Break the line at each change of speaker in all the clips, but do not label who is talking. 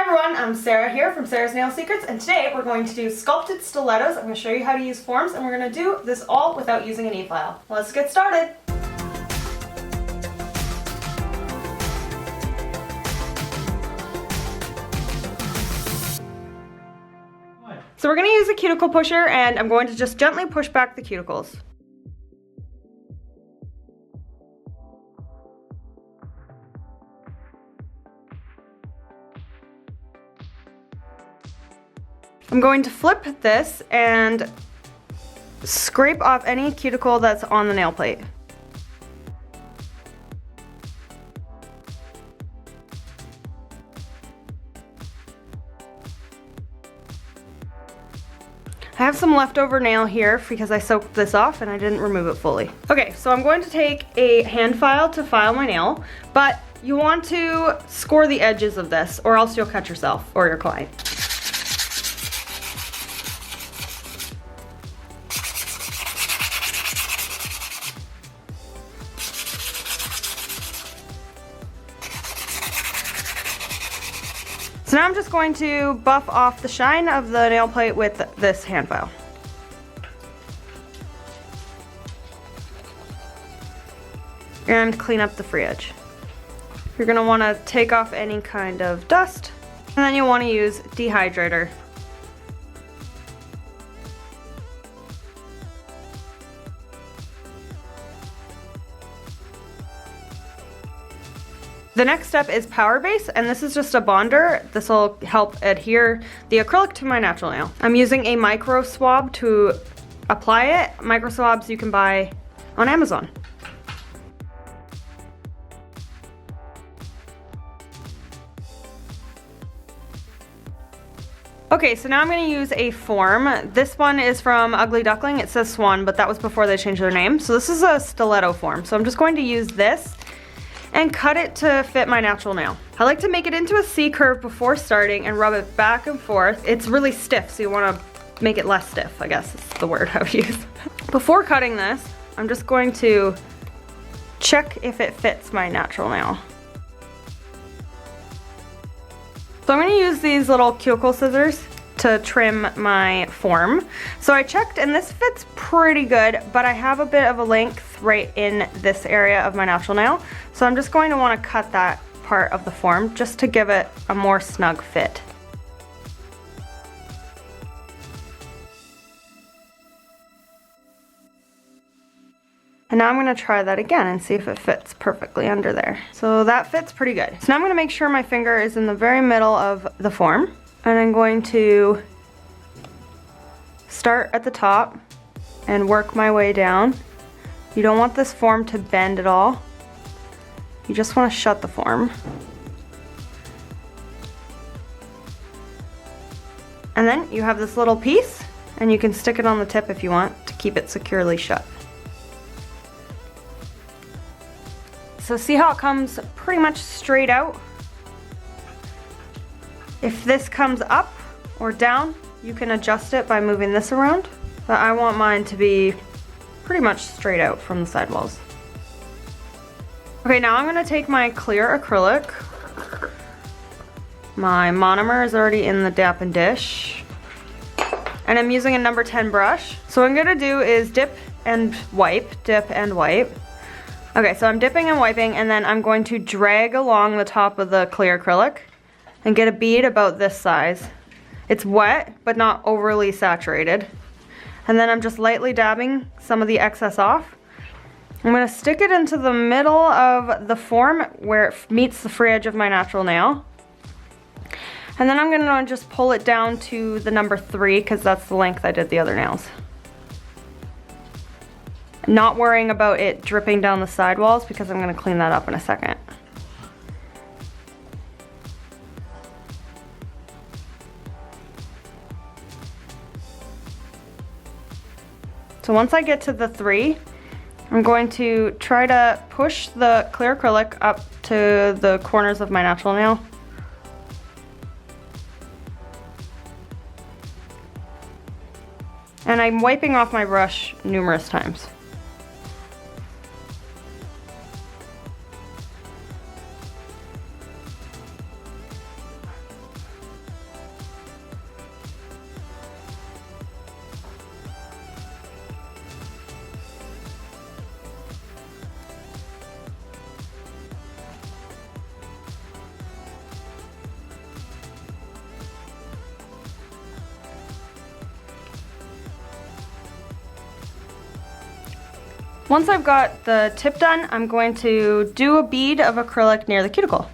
everyone, I'm Sarah here from Sarah's Nail Secrets, and today we're going to do sculpted stilettos. I'm going to show you how to use forms, and we're going to do this all without using an e-file. Let's get started! So we're going to use a cuticle pusher, and I'm going to just gently push back the cuticles. I'm going to flip this and scrape off any cuticle that's on the nail plate. I have some leftover nail here because I soaked this off and I didn't remove it fully. Okay, so I'm going to take a hand file to file my nail, but you want to score the edges of this or else you'll cut yourself or your client. So now I'm just going to buff off the shine of the nail plate with this hand file. And clean up the free edge. You're going to want to take off any kind of dust, and then you'll want to use dehydrator. The next step is power base, and this is just a bonder. This will help adhere the acrylic to my natural nail. I'm using a micro swab to apply it. Micro swabs you can buy on Amazon. Okay, so now I'm going to use a form. This one is from Ugly Duckling. It says Swan, but that was before they changed their name. So this is a stiletto form. So I'm just going to use this and cut it to fit my natural nail. I like to make it into a C curve before starting and rub it back and forth. It's really stiff, so you want to make it less stiff, I guess is the word I would use. Before cutting this, I'm just going to check if it fits my natural nail. So I'm going to use these little cuticle scissors to trim my form. So I checked and this fits pretty good, but I have a bit of a length right in this area of my natural nail. So I'm just going to want to cut that part of the form just to give it a more snug fit. And now I'm going to try that again and see if it fits perfectly under there. So that fits pretty good. So now I'm going to make sure my finger is in the very middle of the form. And I'm going to start at the top and work my way down. You don't want this form to bend at all. You just want to shut the form. And then you have this little piece, and you can stick it on the tip if you want to keep it securely shut. So see how it comes pretty much straight out? If this comes up or down, you can adjust it by moving this around, but I want mine to be pretty much straight out from the sidewalls. Okay, now I'm going to take my clear acrylic. My monomer is already in the dampened dish, and I'm using a number 10 brush. So what I'm going to do is dip and wipe, dip and wipe. Okay, so I'm dipping and wiping, and then I'm going to drag along the top of the clear acrylic and get a bead about this size. It's wet, but not overly saturated. And then I'm just lightly dabbing some of the excess off. I'm gonna stick it into the middle of the form where it meets the free edge of my natural nail. And then I'm gonna just pull it down to the number 3 because that's the length I did the other nails. Not worrying about it dripping down the sidewalls because I'm gonna clean that up in a second. So once I get to the 3, I'm going to try to push the clear acrylic up to the corners of my natural nail. And I'm wiping off my brush numerous times. Once I've got the tip done, I'm going to do a bead of acrylic near the cuticle.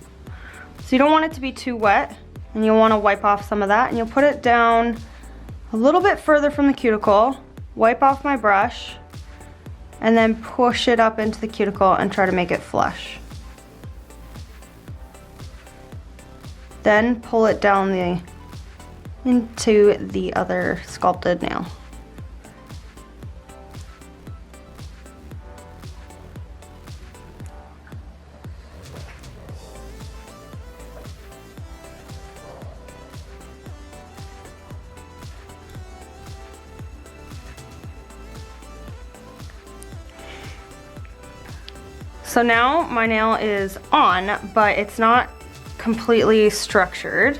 So you don't want it to be too wet, and you'll want to wipe off some of that, and you'll put it down a little bit further from the cuticle, wipe off my brush, and then push it up into the cuticle and try to make it flush. Then pull it down into the other sculpted nail. So now my nail is on, but it's not completely structured.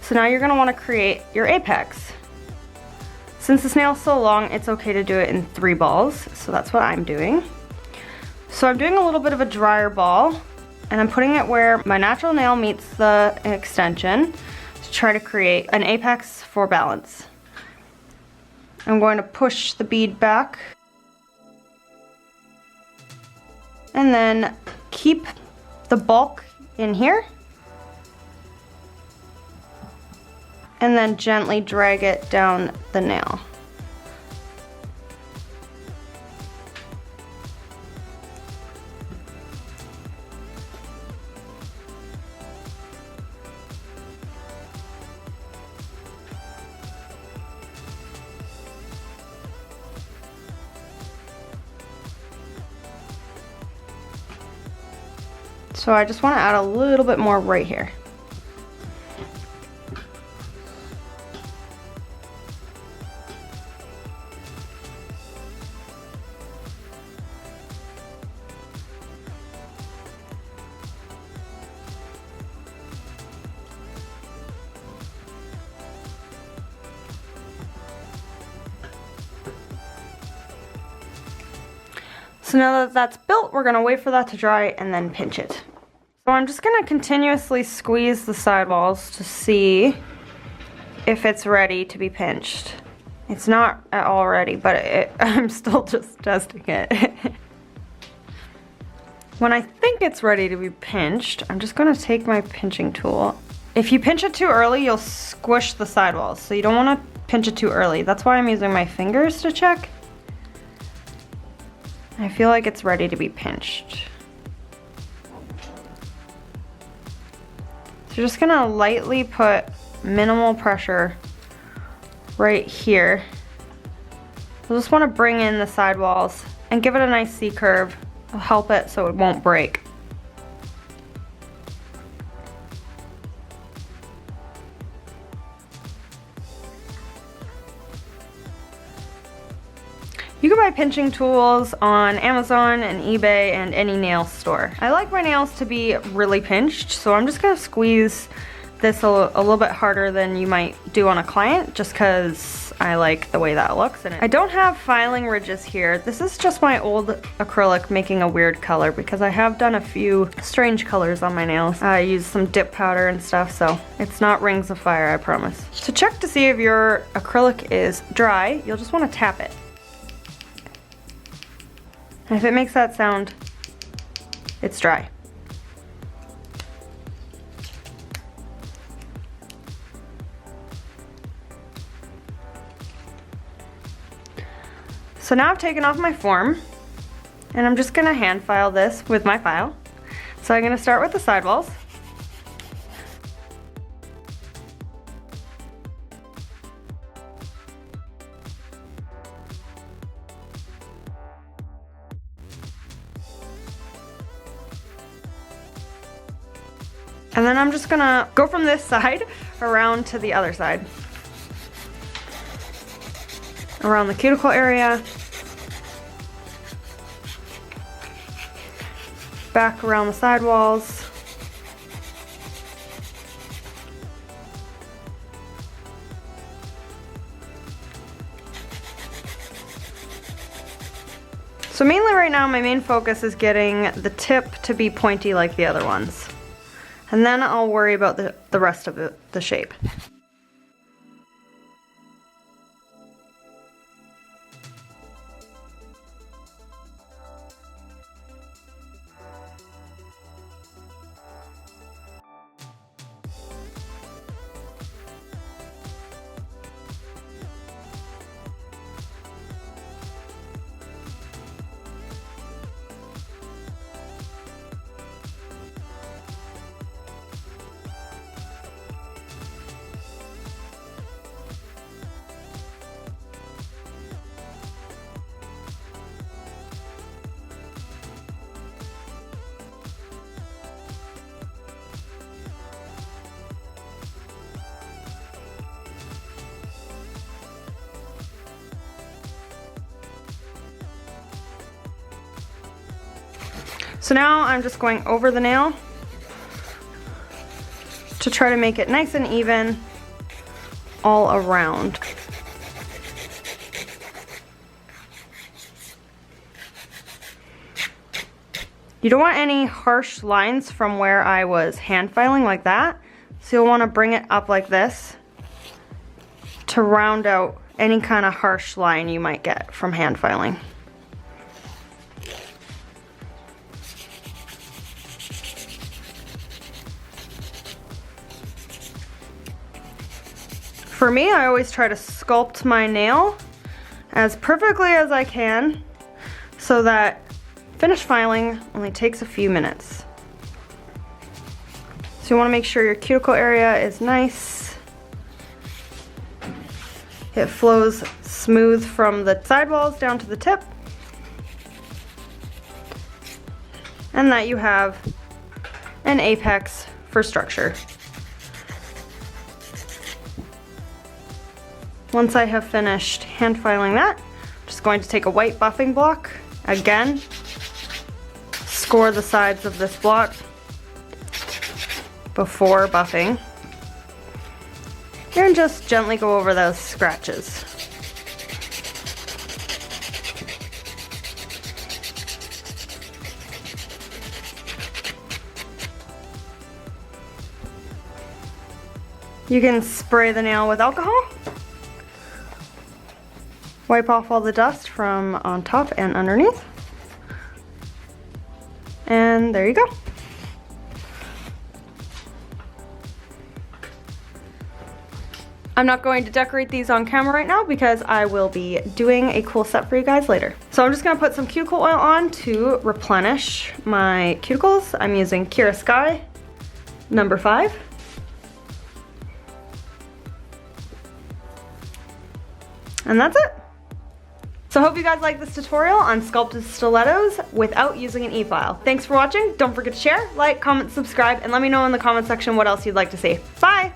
So now you're gonna wanna create your apex. Since this nail's so long, it's okay to do it in 3 balls. So that's what I'm doing. So I'm doing a little bit of a drier ball, and I'm putting it where my natural nail meets the extension to try to create an apex for balance. I'm going to push the bead back, and then keep the bulk in here, and then gently drag it down the nail. So I just want to add a little bit more right here. So now that that's built, we're gonna wait for that to dry and then pinch it. So I'm just gonna continuously squeeze the sidewalls to see if it's ready to be pinched. It's not at all ready, but I'm still just testing it. When I think it's ready to be pinched, I'm just gonna take my pinching tool. If you pinch it too early, you'll squish the sidewalls, so you don't wanna pinch it too early. That's why I'm using my fingers to check. I feel like it's ready to be pinched. So you're just gonna lightly put minimal pressure right here. You'll just wanna bring in the sidewalls and give it a nice C curve. It'll help it so it won't break. You can buy pinching tools on Amazon and eBay and any nail store. I like my nails to be really pinched, so I'm just gonna squeeze this a little bit harder than you might do on a client, just because I like the way that looks. And I don't have filing ridges here. This is just my old acrylic making a weird color, because I have done a few strange colors on my nails. I use some dip powder and stuff, so it's not rings of fire, I promise. To check to see if your acrylic is dry, you'll just wanna tap it. And if it makes that sound, it's dry. So now I've taken off my form, and I'm just gonna hand file this with my file. So I'm gonna start with the sidewalls. And then I'm just gonna go from this side around to the other side. Around the cuticle area. Back around the sidewalls. So mainly right now my main focus is getting the tip to be pointy like the other ones. And then I'll worry about the rest of the shape. So now I'm just going over the nail to try to make it nice and even all around. You don't want any harsh lines from where I was hand filing like that. So you'll want to bring it up like this to round out any kind of harsh line you might get from hand filing. For me, I always try to sculpt my nail as perfectly as I can so that finish filing only takes a few minutes. So you want to make sure your cuticle area is nice. It flows smooth from the sidewalls down to the tip. And that you have an apex for structure. Once I have finished hand filing that, I'm just going to take a white buffing block, again, score the sides of this block before buffing, and just gently go over those scratches. You can spray the nail with alcohol. Wipe off all the dust from on top and underneath. And there you go. I'm not going to decorate these on camera right now because I will be doing a cool set for you guys later. So I'm just gonna put some cuticle oil on to replenish my cuticles. I'm using Kira Sky number 5. And that's it. So I hope you guys like this tutorial on sculpted stilettos without using an e-file. Thanks for watching. Don't forget to share, like, comment, subscribe, and let me know in the comment section what else you'd like to see. Bye!